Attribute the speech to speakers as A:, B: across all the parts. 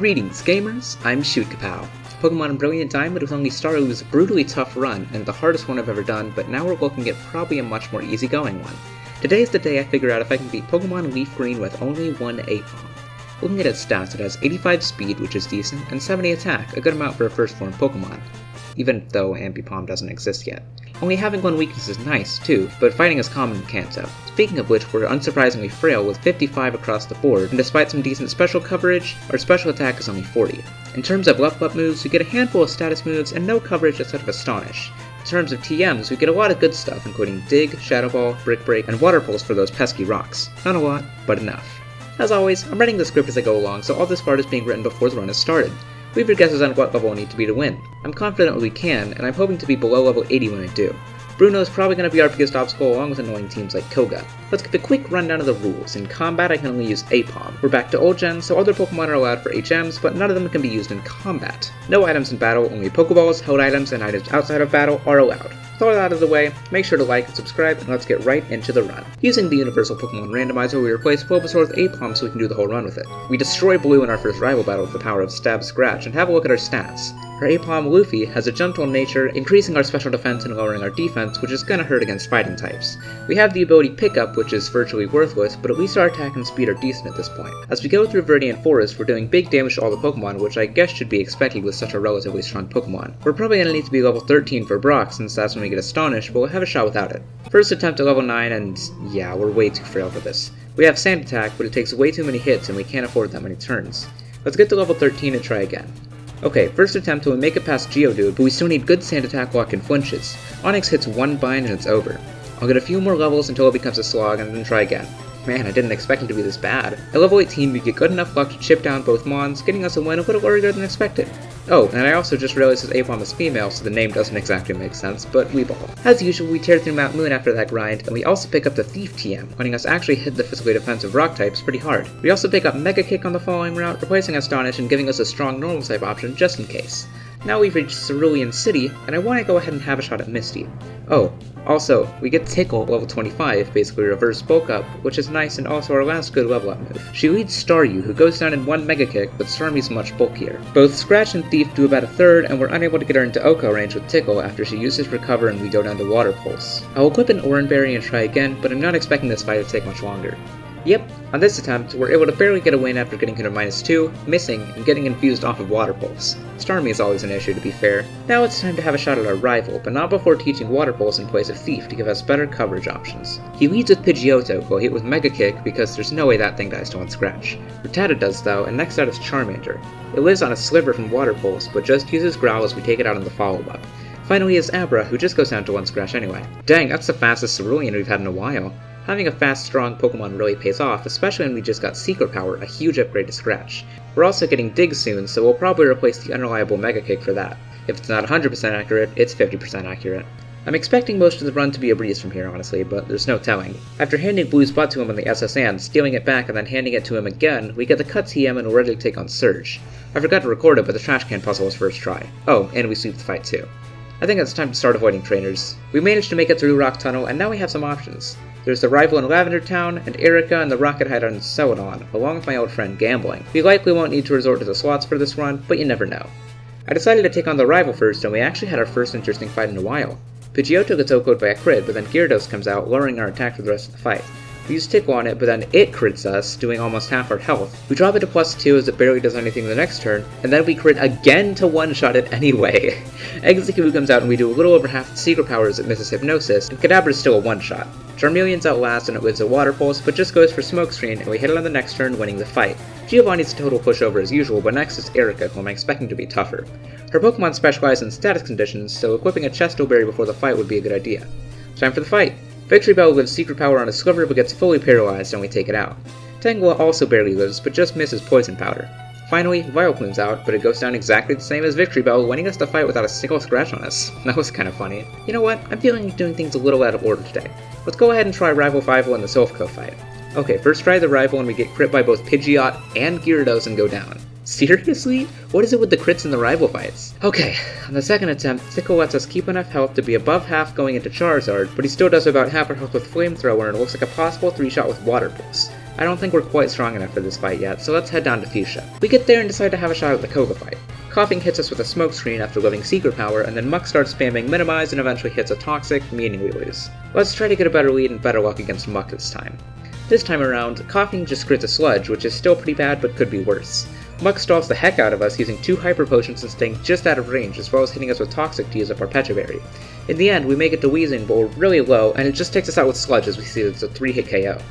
A: Greetings gamers, I'm Shootkapow. Pokemon Brilliant Diamond was only started with a brutally tough run and the hardest one I've ever done, but now we're looking at probably a much more easygoing one. Today is the day I figure out if I can beat Pokemon LeafGreen with only one Aipom. Looking at its stats, it has 85 speed, which is decent, and 70 attack, a good amount for a first form Pokemon, even though Aipom doesn't exist yet. Only having one weakness is nice, too, but fighting is common in Kanto. Speaking of which, we're unsurprisingly frail with 55 across the board, and despite some decent special coverage, our special attack is only 40. In terms of level up moves, we get a handful of status moves and no coverage outside of Astonish. In terms of TMs, we get a lot of good stuff, including Dig, Shadow Ball, Brick Break, and Water Pulse for those pesky rocks. Not a lot, but enough. As always, I'm writing the script as I go along, so all this part is being written before the run has started. Leave your guesses on what level I need to be to win. I'm confident we can, and I'm hoping to be below level 80 when I do. Bruno is probably going to be our biggest obstacle along with annoying teams like Koga. Let's give a quick rundown of the rules. In combat I can only use Aipom. We're back to old gen, so other Pokemon are allowed for HMs, but none of them can be used in combat. No items in battle, only Pokeballs, held items, and items outside of battle are allowed. With all that out of the way, make sure to like and subscribe, and let's get right into the run. Using the Universal Pokemon Randomizer, we replace Bulbasaur with Aipom so we can do the whole run with it. We destroy Blue in our first rival battle with the power of Stab Scratch, and have a look at our stats. Our Aipom Luffy has a gentle nature, increasing our special defense and lowering our defense, which is gonna hurt against fighting types. We have the ability Pickup, which is virtually worthless, but at least our attack and speed are decent at this point. As we go through Viridian Forest, we're doing big damage to all the Pokemon, which I guess should be expected with such a relatively strong Pokemon. We're probably gonna need to be level 13 for Brock, since that's when we get Astonished, but we'll have a shot without it. First attempt at level 9, and yeah, we're way too frail for this. We have Sand Attack, but it takes way too many hits and we can't afford that many turns. Let's get to level 13 and try again. Okay, first attempt we make it past Geodude, but we still need good Sand Attack lock and flinches. Onix hits one bind and it's over. I'll get a few more levels until it becomes a slog and then try again. Man, I didn't expect it to be this bad. At level 18 we get good enough luck to chip down both Mons, getting us a win a little earlier than expected. Oh, and I also just realized this Aipom is female, so the name doesn't exactly make sense, but we ball. As usual, we tear through Mount Moon after that grind, and we also pick up the Thief TM, letting us actually hit the physically defensive rock types pretty hard. We also pick up Mega Kick on the following route, replacing Astonish and giving us a strong normal type option just in case. Now we've reached Cerulean City, and I want to go ahead and have a shot at Misty. Oh, also, we get Tickle level 25, basically reverse bulk up, which is nice and also our last good level up move. She leads Staryu, who goes down in one Mega Kick, but Starmie's much bulkier. Both Scratch and Thief do about a third, and we're unable to get her into Oko range with Tickle after she uses Recover and we go down to Water Pulse. I'll equip an Oranberry and try again, but I'm not expecting this fight to take much longer. Yep, on this attempt, we're able to barely get a win after getting hit to -2, missing, and getting infused off of Water Pulse. Starmie is always an issue to be fair. Now it's time to have a shot at our rival, but not before teaching Water Pulse in place of Thief to give us better coverage options. He leads with Pidgeotto, while hit with Mega Kick because there's no way that thing dies to one Scratch. Rattata does though, and next out is Charmander. It lives on a sliver from Water Pulse, but just uses Growl as we take it out in the follow-up. Finally is Abra, who just goes down to one Scratch anyway. Dang, that's the fastest Cerulean we've had in a while. Having a fast, strong Pokemon really pays off, especially when we just got Secret Power, a huge upgrade to Scratch. We're also getting Dig soon, so we'll probably replace the unreliable Mega Kick for that. If it's not 100% accurate, it's 50% accurate. I'm expecting most of the run to be a breeze from here, honestly, but there's no telling. After handing Blue's butt to him on the SS and stealing it back and then handing it to him again, we get the Cut TM and we're ready to take on Surge. I forgot to record it, but the Trash Can puzzle was first try. Oh, and we sweep the fight too. I think it's time to start avoiding trainers. We managed to make it through Rock Tunnel, and now we have some options. There's the rival in Lavender Town, and Erica and the Rocket Hideout in Celadon, along with my old friend Gambling. We likely won't need to resort to the slots for this run, but you never know. I decided to take on the rival first, and we actually had our first interesting fight in a while. Pidgeotto gets OHKO'd by a crit, but then Gyarados comes out, lowering our attack for the rest of the fight. We use Tickle on it, but then it crits us, doing almost half our health. We drop it to +2 as it barely does anything the next turn, and then we crit again to one-shot it anyway. Execute comes out and we do a little over half the secret power as it misses Hypnosis, and Kadabra is still a one-shot. Charmeleon's out last and it lives a Water Pulse, but just goes for Smokescreen, and we hit it on the next turn, winning the fight. Giovanni's a total pushover as usual, but next is Erica, who I'm expecting to be tougher. Her Pokemon specialize in status conditions, so equipping a Chesto Berry before the fight would be a good idea. Time for the fight! Victory Bell lives Secret Power on a Sliver but gets fully paralyzed and we take it out. Tangela also barely lives, but just misses Poison Powder. Finally, Vileplume's out, but it goes down exactly the same as Victory Bell, winning us the fight without a single scratch on us. That was kinda funny. You know what, I'm feeling like doing things a little out of order today. Let's go ahead and try Rival Fival in the Silphco fight. Okay, first try the Rival and we get crit by both Pidgeot and Gyarados and go down. Seriously? What is it with the crits in the rival fights? Okay, on the second attempt, Tickle lets us keep enough health to be above half going into Charizard, but he still does about half our health with Flamethrower and it looks like a possible 3-shot with Water Pulse. I don't think we're quite strong enough for this fight yet, so let's head down to Fuchsia. We get there and decide to have a shot at the Koga fight. Coughing hits us with a smoke screen after living secret power, and then Muck starts spamming minimize and eventually hits a toxic, meaning we lose. Let's try to get a better lead and better luck against Muck this time. This time around, Coughing just crits a sludge, which is still pretty bad but could be worse. Muck stalls the heck out of us using 2 hyper potions and staying just out of range, as well as hitting us with toxic to use up our Pecha Berry. In the end, we make it to Wheezing, but we're really low, and it just takes us out with sludge as we see that it's a 3-hit KO.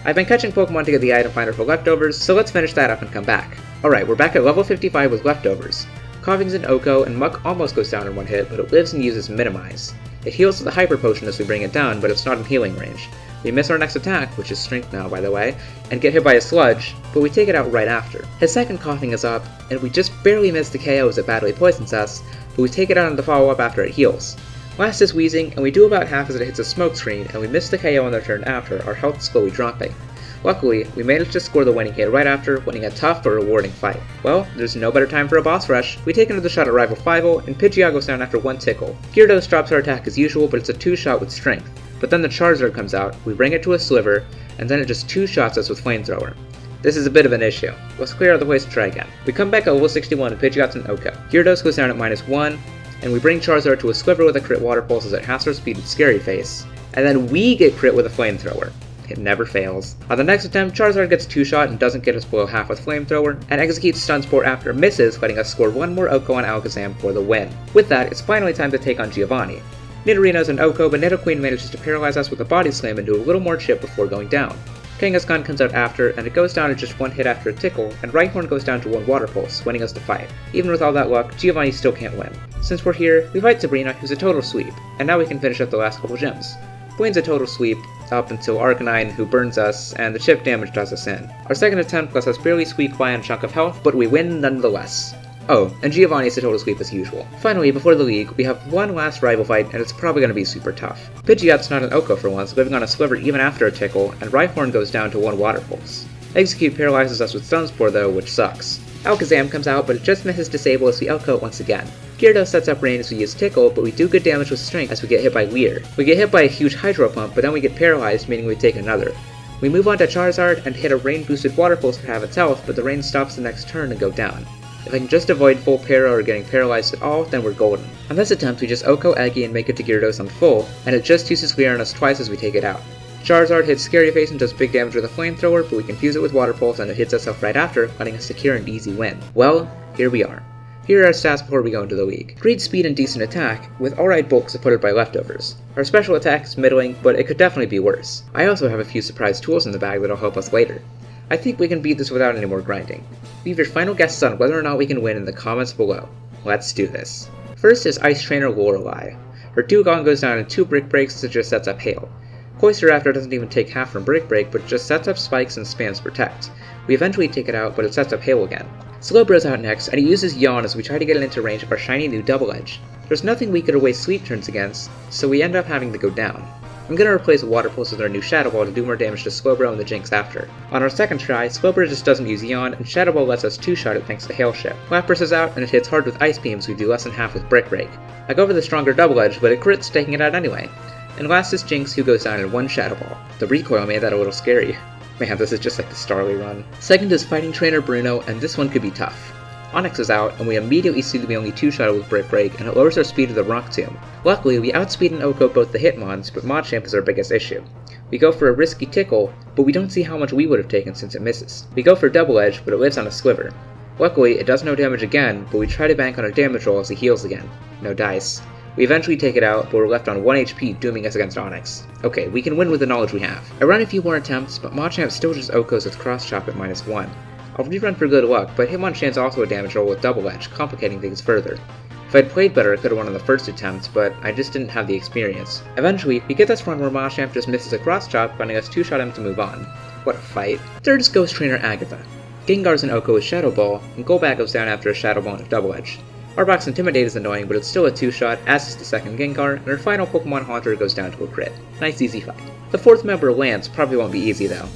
A: I've been catching Pokemon to get the item finder for leftovers, so let's finish that up and come back. Alright, we're back at level 55 with leftovers. Coughing's an Oko, and Muck almost goes down in one hit, but it lives and uses Minimize. It heals with the Hyper Potion as we bring it down, but it's not in healing range. We miss our next attack, which is Strength now by the way, and get hit by a Sludge, but we take it out right after. His second Coughing is up, and we just barely miss the KO as it badly poisons us, but we take it out in the follow-up after it heals. Last is Wheezing, and we do about half as it hits a smoke screen, and we miss the KO on the turn after, our health slowly dropping. Luckily, we managed to score the winning hit right after, winning a tough but rewarding fight. Well, there's no better time for a boss rush. We take another shot at Rival Fivel, and Pidgeot goes down after 1 tickle. Gyarados drops our attack as usual, but it's a 2-shot with Strength. But then the Charizard comes out, we bring it to a Sliver, and then it just 2-shots us with Flamethrower. This is a bit of an issue. Let's clear out the place to try again. We come back at level 61 and Pidgeot's an Oko. Gyarados goes down at -1, and we bring Charizard to a Sliver with a crit Water Pulse as it has our speed and Scary Face. And then we get crit with a Flamethrower. It never fails. On the next attempt, Charizard gets 2-shot and doesn't get us below half with Flamethrower, and executes Stun Spore after it misses, letting us score 1 more Oko on Alakazam for the win. With that, it's finally time to take on Giovanni. Nidorino's an Oko, but Nidoqueen manages to paralyze us with a Body Slam and do a little more chip before going down. Kanga's gun comes out after, and it goes down in just 1 hit after a tickle, and Rhyhorn goes down to 1 Water Pulse, winning us the fight. Even with all that luck, Giovanni still can't win. Since we're here, we fight Sabrina, who's a total sweep, and now we can finish up the last couple gyms. Blaine's a total sweep, up until Arcanine, who burns us, and the chip damage does us in. Our second attempt lets us barely squeak by on a chunk of health, but we win nonetheless. Oh, and Giovanni's a total sweep as usual. Finally, before the league, we have one last rival fight, and it's probably going to be super tough. Pidgeot's not an Oko for once, living on a Sliver even after a tickle, and Rhyhorn goes down to 1 Water Pulse. Execute paralyzes us with Stun Spore though, which sucks. Alakazam comes out, but it just misses Disable as we outcoat once again. Gyarados sets up rain as we use Tickle, but we do good damage with Strength as we get hit by Leer. We get hit by a huge Hydro Pump, but then we get paralyzed, meaning we take another. We move on to Charizard and hit a rain boosted Water Pulse for half its health, but the rain stops the next turn and go down. If I can just avoid full para or getting paralyzed at all, then we're golden. On this attempt, we just Oko Eggy and make it to Gyarados on full, and it just uses Leer on us twice as we take it out. Charizard hits Scary Face and does big damage with a Flamethrower, but we confuse it with Water Pulse and it hits itself right after, letting us secure an easy win. Well, here we are. Here are our stats before we go into the league. Great speed and decent attack, with alright bulk supported by leftovers. Our special attack is middling, but it could definitely be worse. I also have a few surprise tools in the bag that'll help us later. I think we can beat this without any more grinding. Leave your final guesses on whether or not we can win in the comments below. Let's do this. First is Ice Trainer Lorelei. Her Dewgong goes down in 2 Brick Breaks as it just sets up Hail. Cloyster after doesn't even take half from Brick Break, but just sets up Spikes and spams Protect. We eventually take it out, but it sets up Hail again. Slowbro's out next, and he uses Yawn as we try to get it into range of our shiny new Double Edge. There's nothing we could waste Sleep turns against, so we end up having to go down. I'm gonna replace Water Pulse with our new Shadow Ball to do more damage to Slowbro and the Jinx after. On our second try, Slowbro just doesn't use Yawn, and Shadow Ball lets us 2-shot it thanks to Hail Ship. Lapras is out, and it hits hard with Ice Beam, so we do less than half with Brick Break. I go for the stronger Double Edge, but it crits, taking it out anyway. And last is Jinx, who goes down in 1 Shadow Ball. The recoil made that a little scary. Man, this is just like the Starly run. Second is Fighting Trainer Bruno, and this one could be tough. Onix is out, and we immediately see that we only 2-shot with Brick Break, and it lowers our speed to the Rock Tomb. Luckily, we outspeed and Oko both the Hitmons, but Machamp is our biggest issue. We go for a risky Tickle, but we don't see how much we would have taken since it misses. We go for Double Edge, but it lives on a Sliver. Luckily, it does no damage again, but we try to bank on a damage roll as he heals again. No dice. We eventually take it out, but we're left on 1 HP, dooming us against Onix. Okay, we can win with the knowledge we have. I run a few more attempts, but Machamp still just Okos with Cross Chop at -1. I'll rerun for good luck, but Hitmonchan's also a damage roll with Double Edge, complicating things further. If I'd played better, I could have won on the first attempt, but I just didn't have the experience. Eventually, we get this run where Machamp just misses a Cross Chop, letting us 2-shot him to move on. What a fight. Third is Ghost Trainer Agatha. Gengar's an Oko with Shadow Ball, and Golbat goes down after a Shadow Ball and a Double Edge. Arbok's Intimidate is annoying, but it's still a 2-shot, as is the second Gengar, and our final Pokemon Haunter goes down to a crit. Nice easy fight. The fourth member, Lance, probably won't be easy though.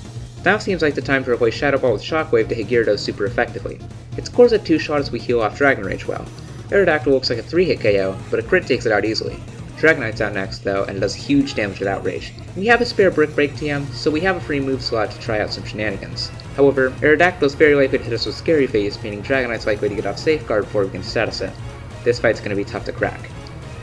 A: Now seems like the time to replace Shadow Ball with Shockwave to hit Gyarados super effectively. It scores a 2-shot as we heal off Dragon Rage well. Aerodactyl looks like a 3-hit KO, but a crit takes it out easily. Dragonite's out next though, and does huge damage with Outrage. We have a spare Brick Break TM, so we have a free move slot to try out some shenanigans. However, Aerodactyl's very likely to hit us with Scary Face, meaning Dragonite's likely to get off Safeguard before we can status it. This fight's going to be tough to crack.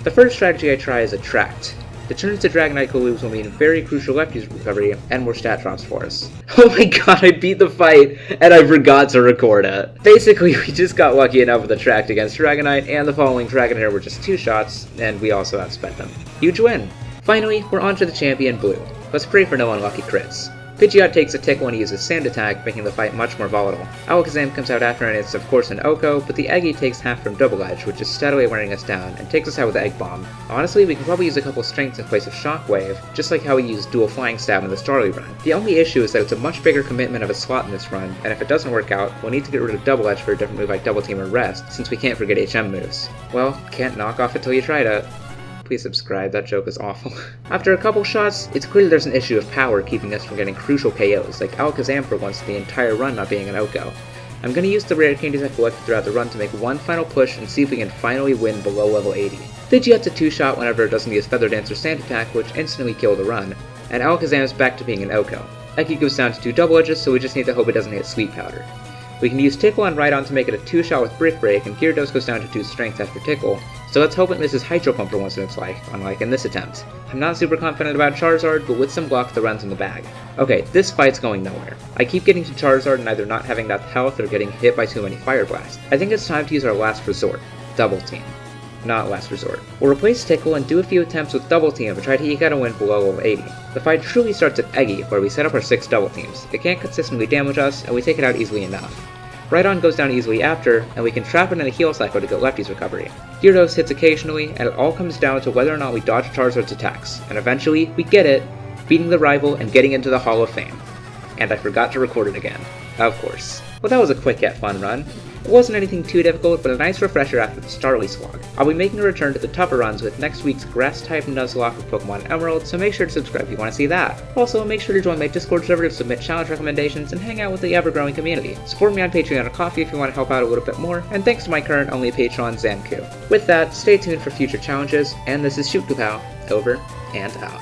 A: The first strategy I try is Attract. The turns to Dragonite Colubes will mean very crucial lefties recovery and more stat drops for us. Oh my god, I beat the fight and I forgot to record it. Basically, we just got lucky enough with Attract against Dragonite, and the following Dragonair were just 2 shots, and we also outspent them. Huge win! Finally, we're on to the champion Blue. Let's pray for no unlucky crits. Pidgeot takes a Tickle and uses Sand Attack, making the fight much more volatile. Alakazam comes out after, and it's of course an Oko, but the Eggy takes half from Double Edge, which is steadily wearing us down, and takes us out with Egg Bomb. Honestly, we can probably use a couple strengths in place of Shockwave, just like how we used Dual Flying Stab in the Starly run. The only issue is that it's a much bigger commitment of a slot in this run, and if it doesn't work out, we'll need to get rid of Double Edge for a different move like Double Team or Rest, since we can't forget HM moves. Well, can't knock off it till you tried it. Please subscribe, that joke is awful. After a couple shots, it's clear there's an issue of power keeping us from getting crucial KOs, like Alakazam for once the entire run not being an Oko. I'm going to use the rare candies I collected throughout the run to make one final push and see if we can finally win below level 80. Pidgeot's a 2-shot whenever it doesn't use Feather Dance or Sand Attack, which instantly kill the run, and Alakazam is back to being an Oko. Eggy goes down to 2 Double Edges, so we just need to hope it doesn't hit Sweet Powder. We can use Tickle on Rhydon to make it a 2-shot with Brick Break, and Gyarados goes down to 2 Strength after Tickle, so let's hope it misses Hydro Pump for once in its life, unlike in this attempt. I'm not super confident about Charizard, but with some luck, the run's in the bag. Okay, this fight's going nowhere. I keep getting to Charizard and either not having enough health or getting hit by too many Fire Blasts. I think it's time to use our last resort, Double Team. Not last resort. We'll replace Tickle and do a few attempts with Double Team and try to eke out a win below level 80. The fight truly starts at Eggy, where we set up our 6 Double Teams. It can't consistently damage us, and we take it out easily enough. Rhydon goes down easily after, and we can trap it in a heal cycle to get Lefty's recovery. Gyarados hits occasionally, and it all comes down to whether or not we dodge Charizard's attacks, and eventually, we get it, beating the rival and getting into the Hall of Fame. And I forgot to record it again. Of course. Well, that was a quick yet fun run. It wasn't anything too difficult, but a nice refresher after the Starly slog. I'll be making a return to the tougher runs with next week's Grass-type Nuzlocke with Pokemon Emerald, so make sure to subscribe if you want to see that. Also, make sure to join my Discord server to submit challenge recommendations and hang out with the ever-growing community. Support me on Patreon or Ko-fi if you want to help out a little bit more, and thanks to my current only patron, Zanku. With that, stay tuned for future challenges, and this is Shoot Kapow, over and out.